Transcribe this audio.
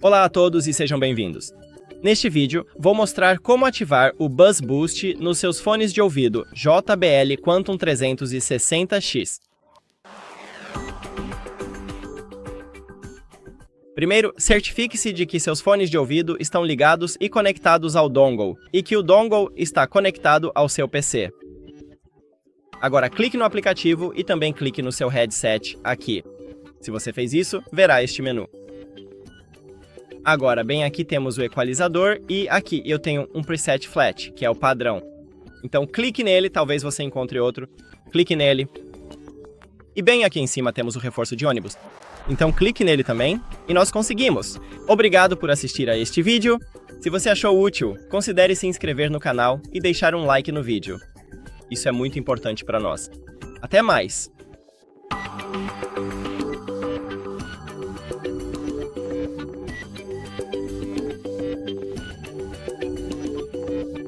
Olá a todos e sejam bem-vindos. Neste vídeo, vou mostrar como ativar o Buzz Boost nos seus fones de ouvido JBL Quantum 360X. Primeiro, certifique-se de que seus fones de ouvido estão ligados e conectados ao dongle, e que o dongle está conectado ao seu PC. Agora clique no aplicativo e também clique no seu headset aqui. Se você fez isso, verá este menu. Agora, bem aqui temos o equalizador e aqui eu tenho um preset flat, que é o padrão. Então clique nele, talvez você encontre outro. Clique nele. E bem aqui em cima temos o reforço de ônibus. Então clique nele também e nós conseguimos. Obrigado por assistir a este vídeo. Se você achou útil, considere se inscrever no canal e deixar um like no vídeo. Isso é muito importante para nós. Até mais!